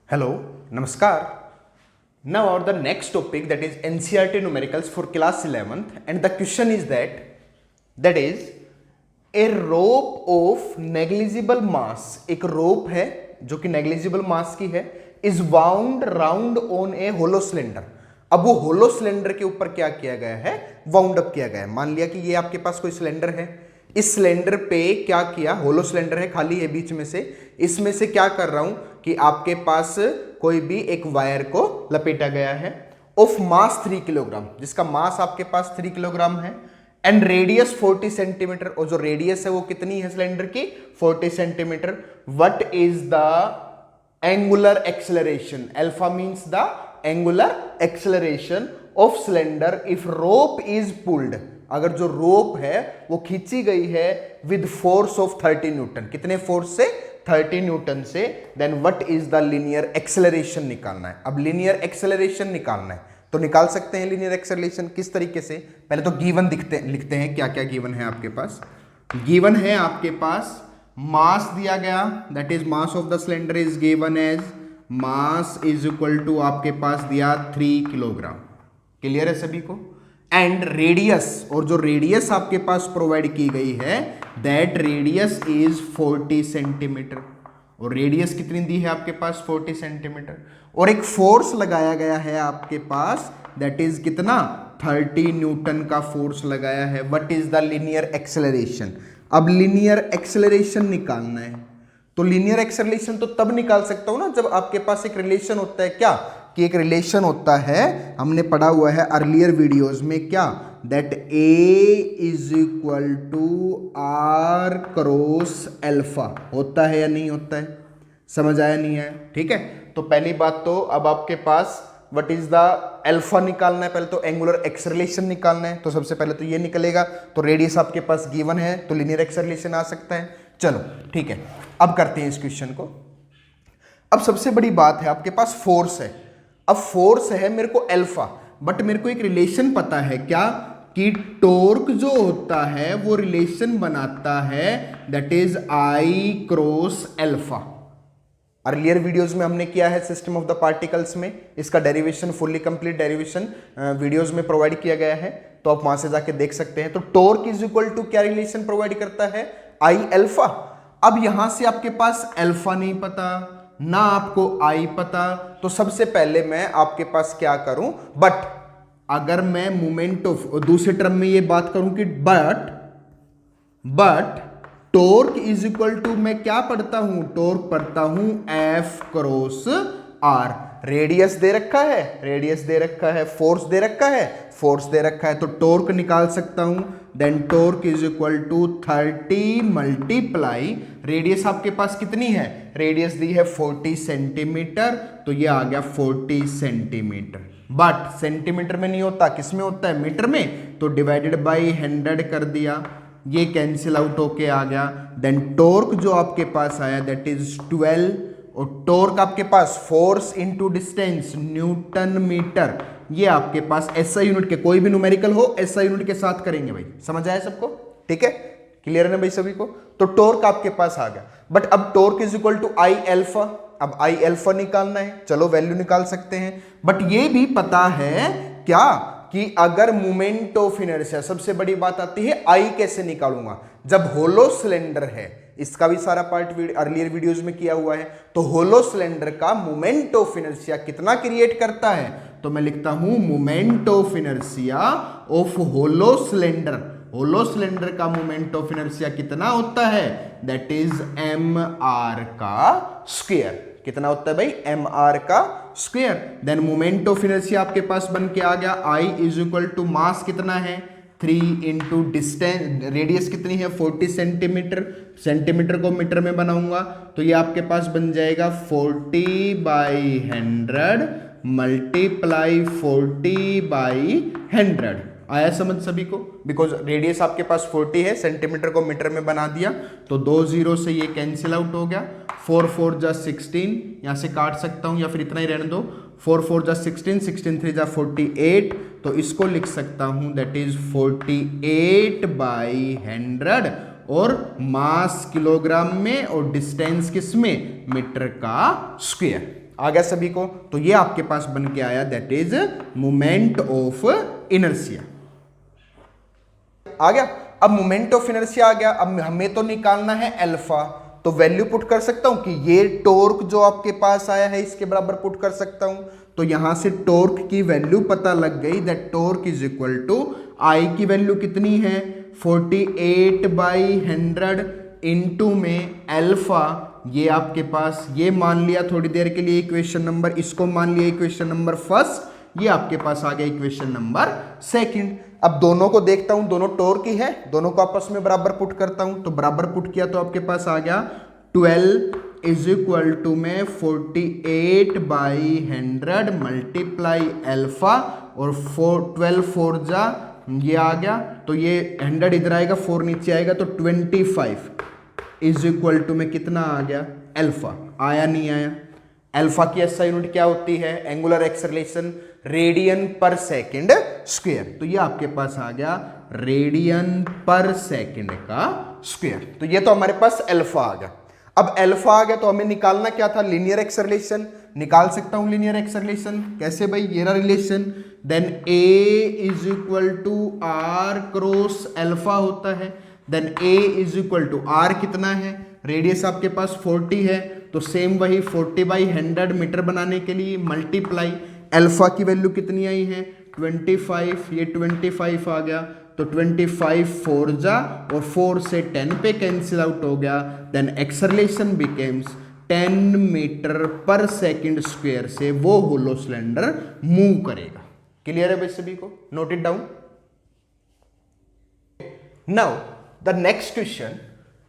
Hello, Namaskar. Now our the next topic, that is NCERT numericals for class 11th, and the question is that is a rope of negligible mass, एक rope है जो कि negligible mass की है, is wound round on a hollow cylinder. अब वो hollow cylinder के ऊपर क्या किया गया है, wound up किया गया है. मान लिया कि ये आपके पास कोई सिलेंडर है, इस सिलेंडर पे क्या किया, होलो सिलेंडर है, खाली है बीच में से, इसमें से क्या कर रहा हूं कि आपके पास कोई भी एक वायर को लपेटा गया है ऑफ मास 3 किलोग्राम, जिसका मास आपके पास 3 किलोग्राम है, एंड रेडियस 40 सेंटीमीटर, और जो रेडियस है वो कितनी है सिलेंडर की, 40 centimetre. What is the angular acceleration? Alpha means the angular acceleration of cylinder if rope is pulled. अगर जो रोप है वो खींची गई है विद फोर्स ऑफ 30 न्यूटन, कितने फोर्स से, 30 न्यूटन से, then what is the linear acceleration निकालना है. अब लीनियर एक्सेलरेशन निकालना है तो निकाल सकते हैं लीनियर एक्सेलरेशन किस तरीके से. पहले तो गिवन लिखते हैं क्या क्या गिवन है आपके पास. गिवन है आपके पास मास दिया गया, that is mass of the cylinder is given as mass is equal to आपके पास दिया 3 किलोग्राम. क्लियर है सभी को. एंड रेडियस, और जो रेडियस आपके पास प्रोवाइड की गई है दैट रेडियस इज 40 सेंटीमीटर, और रेडियस कितनी दी है आपके पास, 40 सेंटीमीटर, और एक फोर्स लगाया गया है आपके पास दैट इज कितना, 30 न्यूटन का फोर्स लगाया है. What is the linear acceleration. अब लीनियर एक्सेलरेशन निकालना है तो लीनियर एक्सेलरेशन तो तब निकाल सकता हूं ना जब आपके पास एक रिलेशन होता है, क्या कि एक रिलेशन होता है, हमने पढ़ा हुआ है अर्लियर वीडियोस में, क्या, that A is equal to R cross alpha. होता है या नहीं होता है, समझ आया नहीं है, ठीक है. तो पहली बात तो अब आपके पास व्हाट इज द अल्फा निकालना है, पहले तो एंगुलर एक्सेलरेशन निकालना है, तो सबसे पहले तो ये निकलेगा. तो रेडियस आपके पास गिवन है तो लीनियर एक्सेलरेशन आ सकता है. चलो ठीक है, अब करते हैं इस क्वेश्चन को. अब सबसे बड़ी बात है आपके पास फोर्स है. अब फोर्स है मेरे को अल्फा, बट मेरे को एक रिलेशन पता है क्या, कि टॉर्क जो होता है वो रिलेशन बनाता है that is I cross alpha. Earlier videos में हमने किया है सिस्टम ऑफ द पार्टिकल्स में, इसका derivation fully complete derivation videos में प्रोवाइड किया गया है, तो आप वहां से जाके देख सकते हैं. तो टॉर्क इज इक्वल टू क्या रिलेशन प्रोवाइड करता है, आई अल्फा. अब यहां से आपके पास अल्फा नहीं पता ना आपको आई पता, तो सबसे पहले मैं आपके पास क्या करूं, बट अगर मैं मोमेंट ऑफ, दूसरे टर्म में ये बात करूं कि but torque is equal to, मैं क्या पढ़ता हूं, टॉर्क पढ़ता हूं एफ क्रॉस आर. रेडियस दे रखा है, रेडियस दे रखा है, फोर्स दे रखा है, फोर्स दे रखा है, तो टॉर्क निकाल सकता हूं. Then torque is equal to 30 multiply, radius आपके पास कितनी है, रेडियस दी है 40 सेंटीमीटर, तो ये आ गया 40 सेंटीमीटर. बट सेंटीमीटर में नहीं होता, किस में होता है, मीटर में, तो डिवाइडेड बाई 100 कर दिया, ये कैंसिल आउट होके आ गया. देन टॉर्क जो आपके पास आया दैट इज 12, और टॉर्क आपके पास force into distance newton metre, ये आपके पास एसआई यूनिट के, कोई भी न्यूमेरिकल हो एसआई यूनिट के साथ करेंगे भाई, समझ आया सबको, ठीक है, क्लियर है ना भाई सभी को. तो टॉर्क आपके पास आ गया, बट अब torque is equal to I alpha. अब आई अल्फा निकालना है, चलो वैल्यू निकाल सकते हैं, बट ये भी पता है क्या कि अगर मोमेंट ऑफ इनर्शिया, सबसे बड़ी बात आती है आई कैसे निकालूंगा, जब होलो सिलेंडर है, इसका भी सारा पार्ट अर्लियर वीडियोस में किया हुआ है, तो होलो सिलेंडर का मोमेंट ऑफ इनर्शिया कितना क्रिएट करता है, तो मैं लिखता हूं moment of inertia of hollow cylinder. Hollow cylinder का मोमेंट ऑफ इनर्शिया कितना होता है, दैट इज एम आर का स्क्वायर. कितना होता है भाई, एम आर का square. Then moment of inertia आपके पास बन के आ गया, I is equal to mass कितना है 3 इंटू डिस्टेंस, रेडियस कितनी है 40 सेंटीमीटर, सेंटीमीटर को मीटर में बनाऊंगा तो ये आपके पास बन जाएगा 40/100 मल्टीप्लाई 40/100. आया समझ सभी को, बिकॉज रेडियस आपके पास 40 है, सेंटीमीटर को मीटर में बना दिया, तो 2 जीरो से ये कैंसिल आउट हो गया. 4 4 जा 16, यहां से काट सकता हूं या फिर इतना ही रहने दो, 4 4 जा 16, 16 3 जा 48, तो इसको लिख सकता हूं दैट इज 48/100 और मास किलोग्राम में और डिस्टेंस किस में, मीटर का स्क्वायर। आ गया सभी को? तो ये आपके पास बन के आया, that is moment of inertia. आ गया? अब मोमेंट ऑफ इनर्शिया आ गया। अब हमें तो निकालना है अल्फा, तो वैल्यू पुट कर सकता हूं कि ये टॉर्क जो आपके पास आया है इसके बराबर पुट कर सकता हूं। तो यहां से टॉर्क की वैल्यू पता लग गई, that torque is equal to I की वैल्यू कितनी है 48/100 इंटू में अल्फा, ये आपके पास ये मान लिया थोड़ी देर के लिए इक्वेशन नंबर, इसको मान लिया इक्वेशन नंबर फर्स्ट, ये आपके पास आ गया इक्वेशन नंबर सेकंड। अब दोनों को देखता हूं, दोनों टॉर्क ही है, दोनों को आपस में बराबर पुट करता हूं। तो बराबर पुट किया तो आपके पास आ गया 12 इज इक्वल टू में 48/100 मल्टीप्लाई अल्फा और 12 4 जा ये आ गया, तो ये 100 इधर आएगा, 4 नीचे आएगा, तो 25 इज इक्वल टू में कितना आ गया अल्फा। आया नहीं आया? अल्फा की एसआई यूनिट क्या होती है, एंगुलर एक्सेलरेशन, रेडियन पर सेकंड स्क्वायर। तो ये आपके पास आ गया रेडियन पर सेकंड का स्क्वायर। तो ये तो हमारे पास अल्फा आ गया। अब अल्फा आ गया तो हमें निकालना क्या था, लीनियर एक्सेलरेशन। निकाल सकता हूं लीनियर एक्सेलरेशन, कैसे भाई, ये रहा relation, then A is equal to R cross alpha होता है, then A is equal to R कितना है, रेडियस आपके पास 40 है, तो सेम वही 40/100 मीटर बनाने के लिए मल्टीप्लाई अल्फा की वैल्यू कितनी आई है 25, ये 25 आ गया, तो 25 4 जा और 4 से 10 पे कैंसिल आउट हो गया, then acceleration becomes 10 metre per second square से वो होलो सिलेंडर मूव करेगा। क्लियर है भाई सभी को? Note it down. Now the next question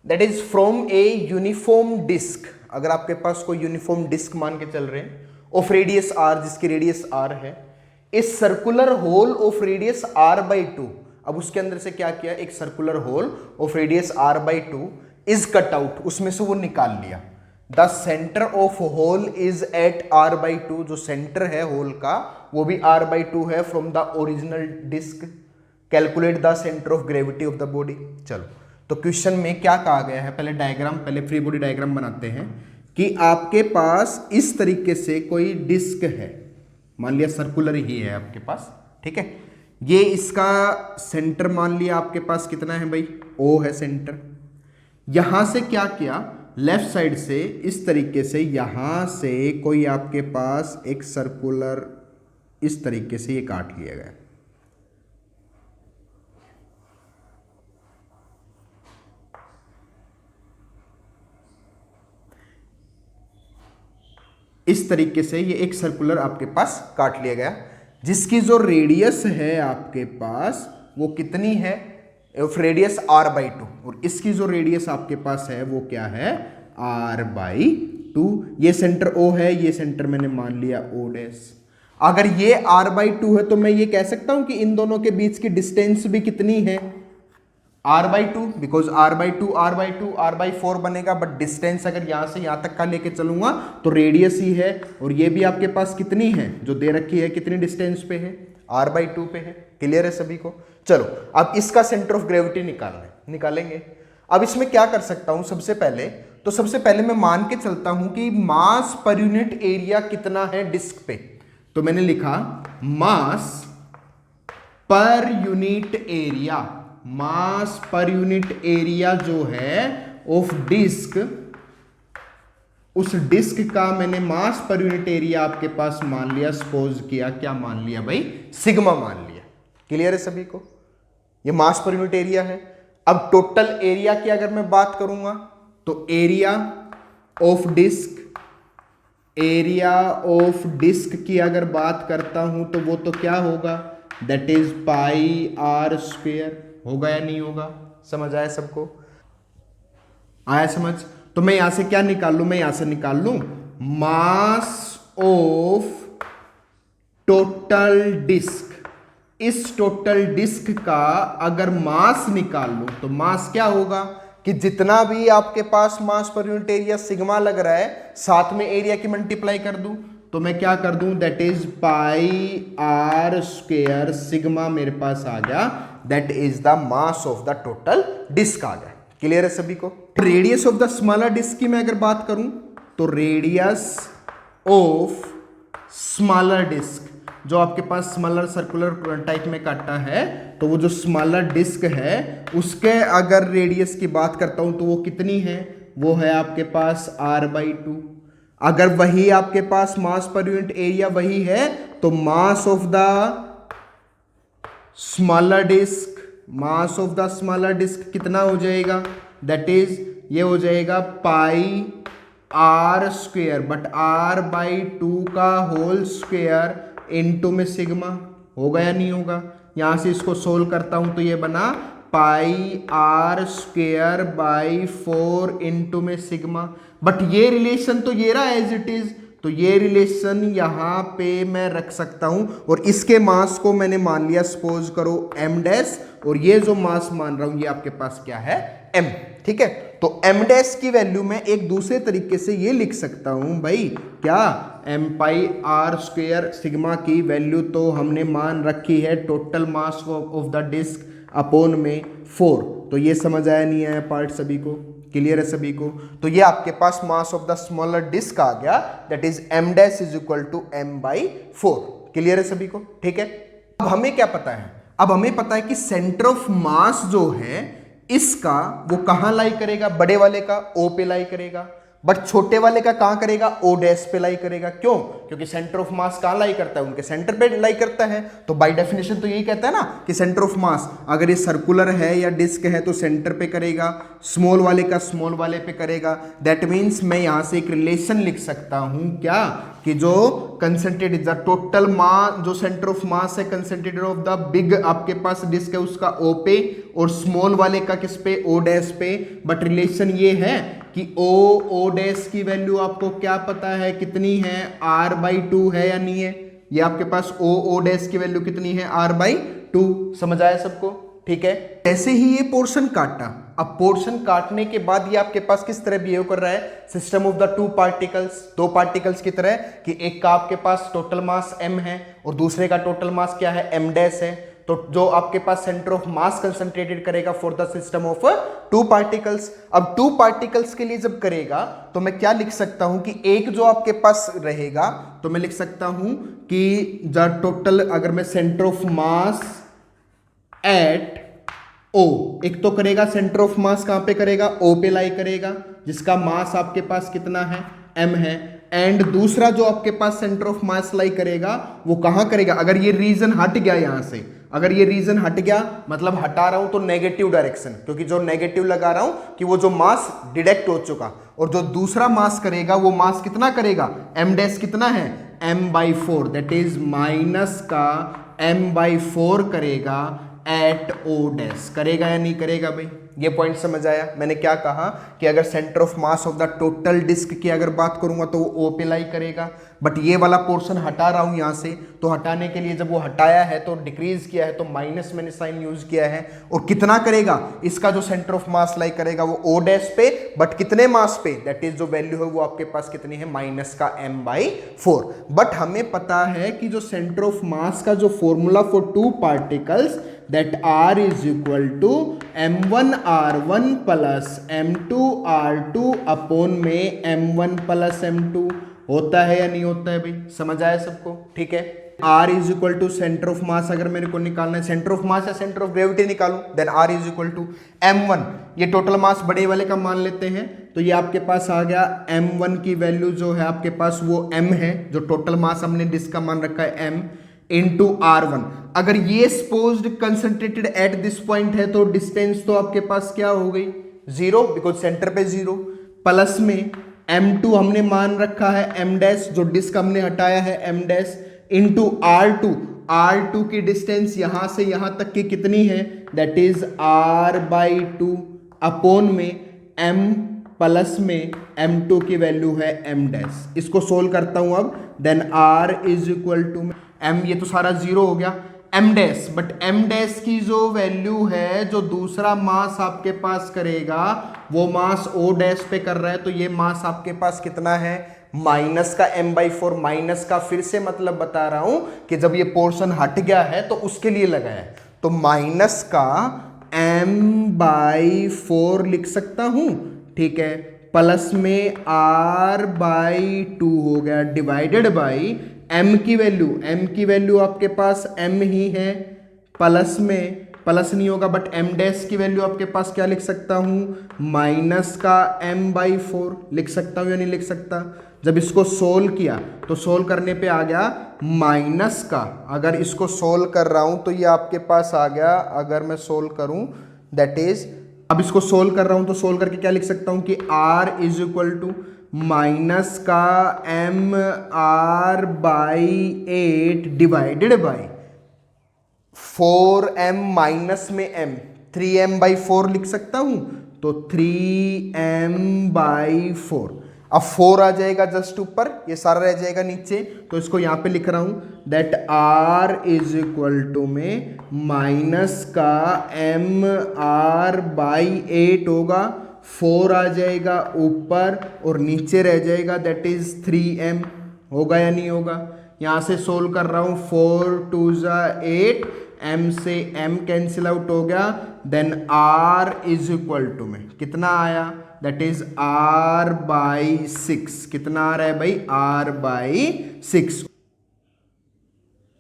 that is from a uniform disc. अगर आपके पास कोई यूनिफॉर्म डिस्क मान के चल रहे हैं ऑफ रेडियस आर, जिसकी रेडियस आर है, इस circular hole of radius r/2, अब उसके अंदर से क्या किया, एक circular hole of radius r/2 is cut out, उसमें से वो निकाल लिया। The centre of hole is at r/2, जो सेंटर है होल का वो भी r/2 है from the original disc. Calculate the centre of gravity of the body. चलो, तो क्वेश्चन में क्या कहा गया है, पहले डायग्राम, पहले फ्री बॉडी डायग्राम बनाते हैं कि आपके पास इस तरीके से कोई डिस्क है, मान लिया सर्कुलर ही है आपके पास, ठीक है, ये इसका सेंटर मान लिया आपके पास कितना है भाई, O है सेंटर। यहां से क्या किया, लेफ्ट साइड से इस तरीके से यहां से कोई आपके पास एक सर्कुलर इस तरीके से ये काट लिया गया, इस तरीके से ये एक सर्कुलर आपके पास काट लिया गया, जिसकी जो रेडियस है आपके पास वो कितनी है, रेडियस r/2, और इसकी जो रेडियस आपके पास है वो क्या है r/2। ये सेंटर O है, ये सेंटर मैंने मान लिया O डैश। अगर ये r/2 है तो मैं ये कह सकता हूं कि इन दोनों के बीच की डिस्टेंस भी कितनी है r/2, बिकॉज r/4 बनेगा, बट डिस्टेंस अगर यहां से यहां तक का लेके चलूंगा तो रेडियस ही है, और ये भी आपके पास कितनी है जो दे रखी है, कितनी डिस्टेंस पे है, r/2 पे है। क्लियर है सभी को? चलो, अब इसका सेंटर ऑफ ग्रेविटी निकालेंगे। अब इसमें क्या कर सकता हूं, सबसे पहले मैं मान के चलता हूं कि मास पर यूनिट एरिया कितना है डिस्क पे। तो मैंने लिखा मास पर यूनिट एरिया, मास पर यूनिट एरिया जो है ऑफ डिस्क, उस डिस्क का मैंने मास पर यूनिट एरिया आपके पास मान लिया, सपोज किया, क्या मान लिया भाई, सिग्मा मान लिया। क्लियर है सभी को? ये मास पर यूनिट एरिया है। अब टोटल एरिया की अगर मैं बात करूंगा तो एरिया ऑफ डिस्क की अगर बात करता हूं तो वो तो क्या होगा, दैट इज πr²। होगा या नहीं होगा? समझ आया सबको? आया समझ? तो मैं यहां से क्या निकाल लूं, मैं यहां से निकाल लूं मास ऑफ टोटल डिस्क। इस टोटल डिस्क का अगर मास निकाल लूं तो मास क्या होगा कि जितना भी आपके पास मास पर यूनिट एरिया सिग्मा लग रहा है, साथ में एरिया की मल्टीप्लाई कर दूं, तो मैं क्या कर दूं, दैट इज πr² सिग्मा मेरे पास आ गया, that is the mass of the total disc आ गया। क्लियर है सभी को? Radius of the smaller disc की मैं अगर बात करूं तो रेडियस ऑफ स्मॉलर डिस्क, जो आपके पास स्मॉलर सर्कुलर टाइप में काटा है, तो वो जो स्मॉलर डिस्क है उसके अगर रेडियस की बात करता हूं तो वो कितनी है, वो है आपके पास r/2। अगर वही आपके पास मास पर यूनिट एरिया वही है तो mass of the smaller disc, mass of the smaller disc कितना हो जाएगा, दैट इज ये हो जाएगा पाई r स्क्वेयर बट r/2 का होल स्क्वेयर इनटू में सिग्मा। होगा या नहीं होगा? यहां से इसको सोल्व करता हूं तो ये बना पाई r स्क्वेयर बाई 4 इनटू में सिग्मा। बट ये रिलेशन तो ये रहा एज इट इज, तो ये रिलेशन यहां पे मैं रख सकता हूं और इसके मास को मैंने मान लिया सपोज करो m डैश, और ये जो मास मान रहा हूं ये आपके पास क्या है, m। ठीक है, तो m डैश की वैल्यू मैं एक दूसरे तरीके से ये लिख सकता हूं भाई, क्या m pi r square sigma की वैल्यू तो हमने मान रखी है total mass of the disc upon में 4। तो ये समझ आया नहीं आया पार्ट सभी को? क्लियर है सभी को? तो ये आपके पास mass of the smaller disc आ गया, that is m dash is equal to m/4। Clear है सभी को? ठीक है, अब हमें क्या पता है, अब हमें पता है कि सेंटर ऑफ मास जो है इसका वो कहां लाई करेगा, बड़े वाले का O पे लाई करेगा, बट छोटे वाले का कहां करेगा, O डैश पे लाई करेगा। क्यों? क्योंकि सेंटर ऑफ मास कहां लाई करता है, उनके सेंटर पे लाई करता है। तो बाय डेफिनेशन तो यही कहता है ना कि सेंटर ऑफ मास अगर ये सर्कुलर है या डिस्क है तो सेंटर पे करेगा, स्मॉल वाले का स्मॉल वाले पे करेगा। दैट मीन्स मैं यहां से एक रिलेशन लिख सकता हूं क्या, कि जो कंसंट्रेटेड द टोटल मास, जो सेंटर ऑफ मास है कंसंट्रेटेड ऑफ द बिग आपके पास डिस्क है उसका O पे, और स्मॉल वाले का किस पे, O डैश पे। बट रिलेशन ये है कि O डैश की वैल्यू आपको क्या पता है कितनी है, r/2 है या नहीं है? ये आपके पास O डैश की वैल्यू कितनी है, r/2। समझ आया सबको? ठीक है, ऐसे ही ये पोर्शन काटा। अब पोर्शन काटने के बाद ये आपके पास किस तरह बिहेव कर रहा है, system of the two particles, दो पार्टिकल्स की तरह, कि एक का आपके पास टोटल मास m है और दूसरे का टोटल मास क्या है, m डैश है। तो जो आपके पास सेंटर ऑफ मास कंसंट्रेटेड करेगा for the system of two particles. अब टू पार्टिकल्स के लिए जब करेगा तो मैं क्या लिख सकता हूं कि एक जो आपके पास रहेगा तो मैं लिख सकता हूं कि द टोटल, अगर मैं centre of mass at O, एक तो करेगा सेंटर ऑफ मास कहां पे करेगा, O पे लाई करेगा, जिसका मास आपके पास कितना है, m है। एंड दूसरा जो आपके पास सेंटर ऑफ मास लाई करेगा वो कहां करेगा, अगर ये रीजन हट गया यहां से, अगर ये रीजन हट गया मतलब हटा रहा हूं तो नेगेटिव डायरेक्शन, क्योंकि जो नेगेटिव लगा रहा हूं कि वो जो मास डिडक्ट हो चुका, और जो दूसरा मास करेगा वो मास कितना करेगा, m डैश कितना है, m/4, दैट इज माइनस का m/4 करेगा एट O डैश। करेगा या नहीं करेगा भाई? ये पॉइंट समझ आया? मैंने क्या कहा कि अगर centre of mass of the total disc की अगर बात करूंगा तो वो O पे लाई करेगा, बट ये वाला पोर्शन हटा रहा हूं यहां से, तो हटाने के लिए जब वो हटाया है तो डिक्रीज किया है तो माइनस मैंने साइन यूज किया है। और कितना करेगा, इसका जो सेंटर ऑफ मास लाई करेगा वो O डैश पे, बट कितने मास पे, दैट इज जो वैल्यू है वो आपके पास कितनी है, माइनस का m/4। बट हमें पता है कि जो सेंटर ऑफ मास का जो formula for two particles, that r is equal to m1r1 plus m2r2 upon में m1 प्लस m2। होता है या नहीं होता है भाई? समझ आया सबको? ठीक है, r is equal to centre of mass अगर मेरे को निकालना है, सेंटर ऑफ मास या सेंटर ऑफ ग्रेविटी निकालूं, then r is equal to m1, ये टोटल मास बड़े वाले का मान लेते हैं, तो ये आपके पास आ गया m1 की वैल्यू जो है आपके पास वो m है, जो टोटल मास हमने डिस्क का मान रखा है m इंटू r1। अगर ये supposed concentrated at this point है तो डिस्टेंस तो आपके पास क्या हो गई, 0, बिकॉज सेंटर पे 0, प्लस में m2 हमने मान रखा है m डैश, जो डिस्क हमने हटाया है m डैश, इंटू r2 की डिस्टेंस यहां से यहां तक की कितनी है, दैट इज r/2 अपॉन में m प्लस में m2 की वैल्यू है m डैश। इसको सोल्व करता हूं अब, then r is equal to m, ये तो सारा 0 हो गया, m dash, but m dash की जो वैल्यू है, जो दूसरा मास आपके पास करेगा वो मास O डैश पे कर रहा है, तो ये मास आपके पास कितना है, माइनस का m/4। माइनस का फिर से मतलब बता रहा हूं कि जब ये पोर्शन हट गया है तो उसके लिए लगाया है, तो माइनस का m/4 लिख सकता हूं, ठीक है, प्लस में r/2 हो गया, डिवाइडेड बाई m की वैल्यू आपके पास m ही है, प्लस में प्लस नहीं होगा बट m डैश की वैल्यू आपके पास क्या लिख सकता हूं, माइनस का m/4 लिख सकता हूं या नहीं लिख सकता। जब इसको सोल्व किया तो सोल्व करने पे आ गया माइनस का, अगर इसको सोल्व कर रहा हूं तो ये आपके पास आ गया, अगर मैं सोल्व करूं दैट इज, अब इसको सोल्व कर रहा हूं तो सोल्व करके क्या लिख सकता हूं कि r is equal to minus का mr/8 divided by 4m minus में m, 3m/4 लिख सकता हूं, तो 3m/4। अब 4 आ जाएगा जस्ट ऊपर, ये सारा रह जाएगा नीचे, तो इसको यहां पे लिख रहा हूं that r is equal to में माइनस का mr/8 होगा, 4 आ जाएगा ऊपर और नीचे रह जाएगा दैट इज 3m, होगा या नहीं होगा। यहां से सोल्व कर रहा हूं, 4 2 8, m से m कैंसिल आउट हो गया, then r is equal to में कितना आया, दैट इज r/6। कितना आ रहा है भाई, r/6।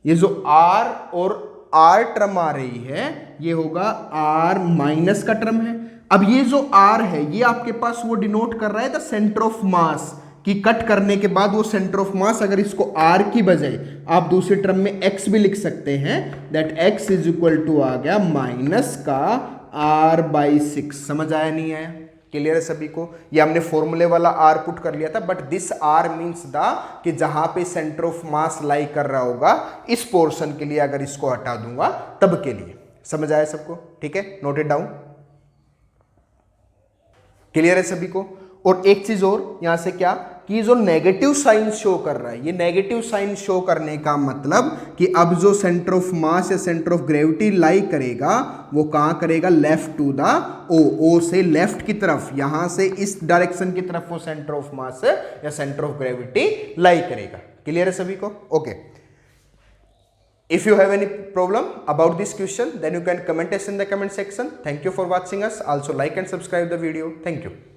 ये जो r और r टर्म आ रही है ये होगा r माइनस का टर्म है। अब ये जो r है ये आपके पास वो डिनोट कर रहा है द सेंटर ऑफ मास, कि कट करने के बाद वो सेंटर ऑफ मास, अगर इसको r की बजाय आप दूसरे टर्म में x भी लिख सकते हैं, that x is equal to आ गया माइनस का r/6। समझ आया नहीं आया, क्लियर है सभी को। ये हमने फॉर्मूले वाला r पुट कर लिया था, but this r means the कि जहां पे सेंटर ऑफ मास लाई कर रहा होगा इस पोर्शन के लिए अगर इसको हटा दूंगा तब के लिए। समझ आया सबको, ठीक है, नोटेड डाउन, क्लियर है सभी को। और एक चीज और यहां से क्या कि जो नेगेटिव साइन शो कर रहा है, ये नेगेटिव साइन शो करने का मतलब कि अब जो सेंटर ऑफ मास या सेंटर ऑफ ग्रेविटी लाई करेगा वो कहां करेगा, लेफ्ट टू द ओ से लेफ्ट की तरफ, यहां से इस डायरेक्शन की तरफ वो सेंटर ऑफ मास या सेंटर ऑफ ग्रेविटी लाई करेगा। क्लियर है सभी को, okay. If you have any problem about this question, then you can comment us in the comment section. Thank you for watching us. Also like and subscribe the video. Thank you.